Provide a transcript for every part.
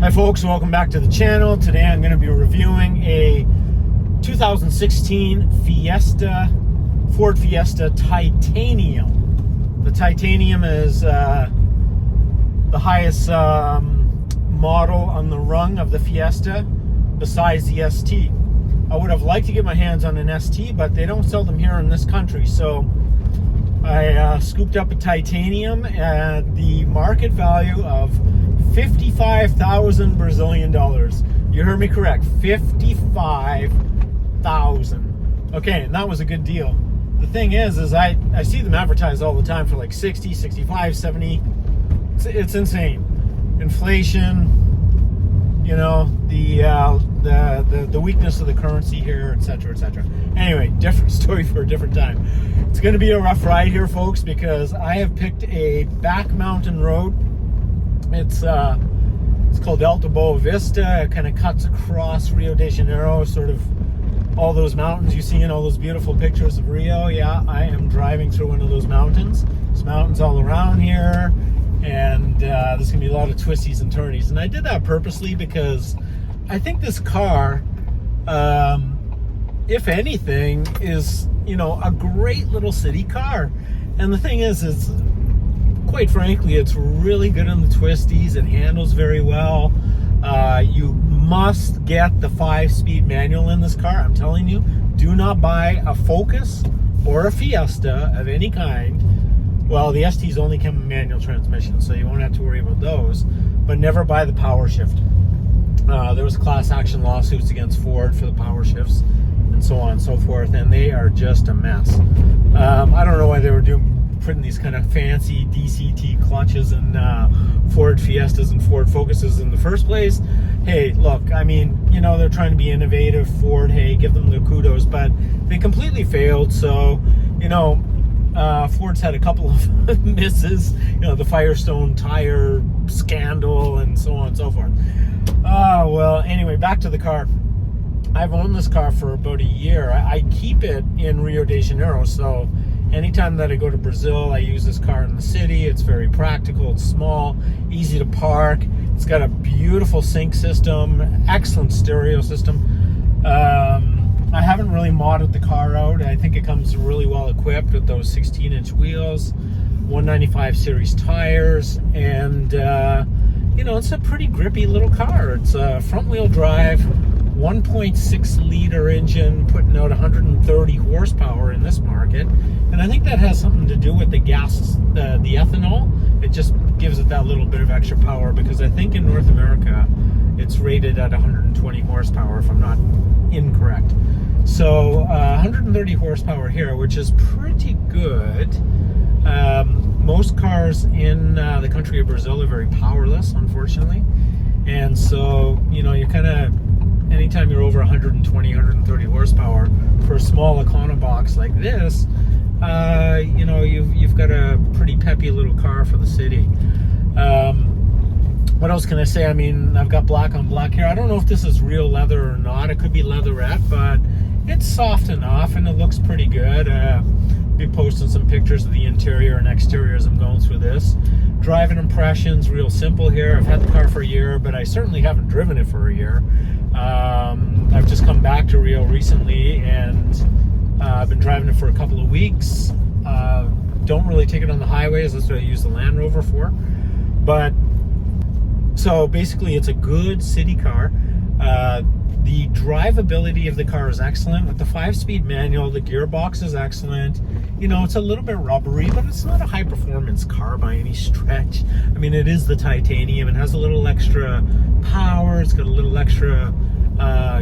Hi folks, welcome back to the channel. Today I'm going to be reviewing a 2016 Fiesta, Ford Fiesta Titanium. The Titanium is the highest model on the rung of the Fiesta besides the ST. I would have liked to get my hands on an ST, but they don't sell them here in this country, so I scooped up a Titanium at the market value of 55,000 Brazilian dollars. You heard me correct, 55,000. Okay, and that was a good deal. The thing is I see them advertised all the time for like 60, 65, 70. It's insane. Inflation, you know, the weakness of the currency here, etc., etc. Anyway, different story for a different time. It's going to be a rough ride here, folks, because I have picked a back mountain road. It's called Alta Boa Vista. It kind of cuts across Rio de Janeiro, sort of all those mountains you see in all those beautiful pictures of Rio. Yeah, I am driving through one of those mountains. There's mountains all around here, and there's gonna be a lot of twisties and turnies. And I did that purposely because I think this car, if anything, is, you know, a great little city car. And the thing is quite frankly, it's really good in the twisties. It handles very well. You must get the 5-speed manual in this car. I'm telling you, do not buy a Focus or a Fiesta of any kind. Well, the STs only come in manual transmission, so you won't have to worry about those. But never buy the power shift. There was class action lawsuits against Ford for the power shifts and so on and so forth, and they are just a mess. I don't know why they were putting these kind of fancy DCT clutches and Ford Fiestas and Ford Focuses in the first place. Hey, look, I mean, you know, they're trying to be innovative. Ford, hey, give them the kudos, but they completely failed. So, you know, Ford's had a couple of misses, you know, the Firestone tire scandal and so on and so forth. Well, anyway, back to the car. I've owned this car for about a year. I keep it in Rio de Janeiro, so anytime that I go to Brazil, I use this car in the city. It's very practical, it's small, easy to park. It's got a beautiful sync system, excellent stereo system. I haven't really modded the car out. I think it comes really well equipped with those 16-inch wheels, 195 series tires, and you know, it's a pretty grippy little car. It's a front-wheel drive, 1.6 liter engine, putting out 130 horsepower in this market. And I think that has something to do with the gas, the ethanol. It just gives it that little bit of extra power, because I think in North America it's rated at 120 horsepower, if I'm not incorrect. So 130 horsepower here, which is pretty good. Most cars in the country of Brazil are very powerless, unfortunately. And so, you know, you kind of, anytime you're over 120, 130 horsepower for a small Econobox like this, you know, you've got a pretty peppy little car for the city. What else can I say? I mean, I've got black on black here. I don't know if this is real leather or not. It could be leatherette, but it's soft enough and it looks pretty good. Be posting some pictures of the interior and exterior as I'm going through this. Driving impressions, real simple here. I've had the car for a year, but I certainly haven't driven it for a year. I've just come back to Rio recently, and I've been driving it for a couple of weeks. Don't really take it on the highways. That's what I use the Land Rover for. But so basically, it's a good city car. The drivability of the car is excellent. With the 5-speed manual, the gearbox is excellent. You know, it's a little bit rubbery, but it's not a high-performance car by any stretch. I mean, it is the Titanium. It has a little extra power. It's got a little extra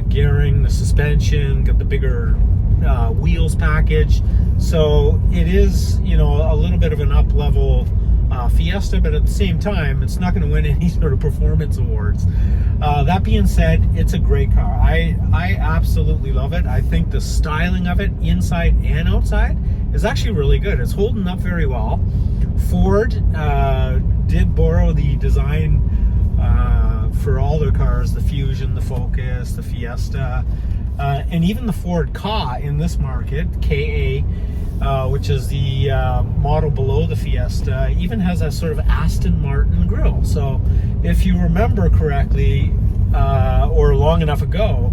gearing, the suspension, got the bigger wheels package. So it is, you know, a little bit of an up-level Fiesta, but at the same time, it's not going to win any sort of performance awards. That being said, it's a great car. I absolutely love it. I think the styling of it, inside and outside, is actually really good. It's holding up very well. Ford did borrow the design for all their cars, the Fusion, the Focus, the Fiesta, and even the Ford Ka in this market, KA. which is the model below the Fiesta, even has a sort of Aston Martin grille. So if you remember correctly, or long enough ago,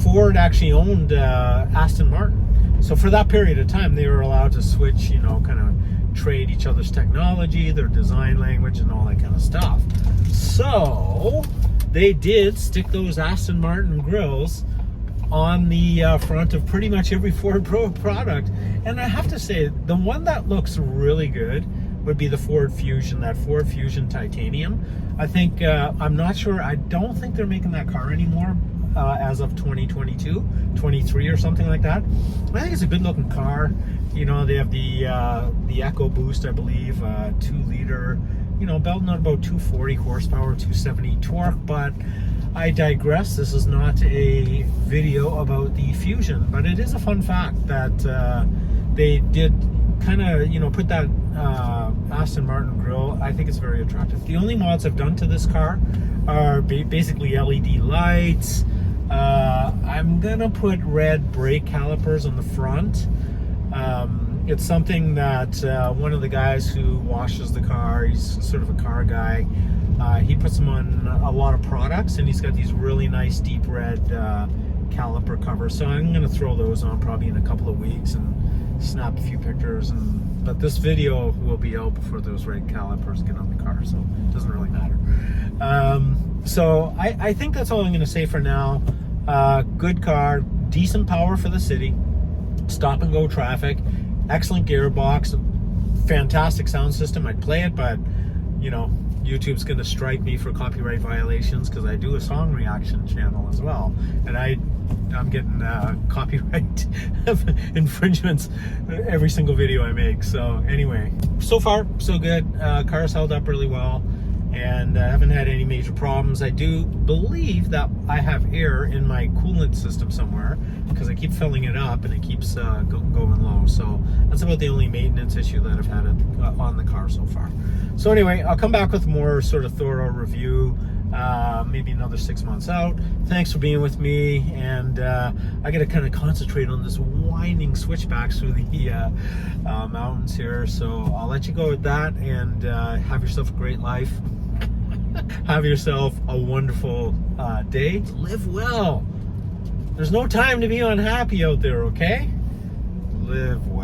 Ford actually owned Aston Martin. So for that period of time, they were allowed to switch, you know, kind of trade each other's technology, their design language, and all that kind of stuff. So they did stick those Aston Martin grilles on the front of pretty much every Ford Pro product. And I have to say, the one that looks really good would be the Ford Fusion, that Ford Fusion Titanium. I think, I'm not sure, I don't think they're making that car anymore as of 2022, 23 or something like that. I think it's a good looking car. You know, they have the EcoBoost, I believe, 2-liter, you know, belting out about 240 horsepower, 270 torque, but I digress. This is not a video about the Fusion, but it is a fun fact that they did kind of, you know, put that Aston Martin grille. I think it's very attractive. The only mods I've done to this car are basically LED lights. I'm gonna put red brake calipers on the front. It's something that one of the guys who washes the car, he's sort of a car guy, he puts them on a lot of products, and he's got these really nice deep red caliper covers. So I'm going to throw those on probably in a couple of weeks and snap a few pictures. But this video will be out before those red calipers get on the car, so it doesn't really matter. So I think that's all I'm going to say for now. Good car, decent power for the city, stop and go traffic, excellent gearbox, fantastic sound system. I'd play it, but you know, YouTube's going to strike me for copyright violations because I do a song reaction channel as well, and I'm getting copyright infringements every single video I make. So anyway, so far so good. Car's held up really well, and I haven't had any major problems. I do believe that I have air in my coolant system somewhere because I keep filling it up and it keeps going low. So that's about the only maintenance issue that I've had on the car so far. So anyway, I'll come back with more sort of thorough review, maybe another 6 months out. Thanks for being with me, and I got to kind of concentrate on this winding switchback through the mountains here. So I'll let you go with that, and have yourself a great life. Have yourself a wonderful day. Live well. There's no time to be unhappy out there, okay? Live well.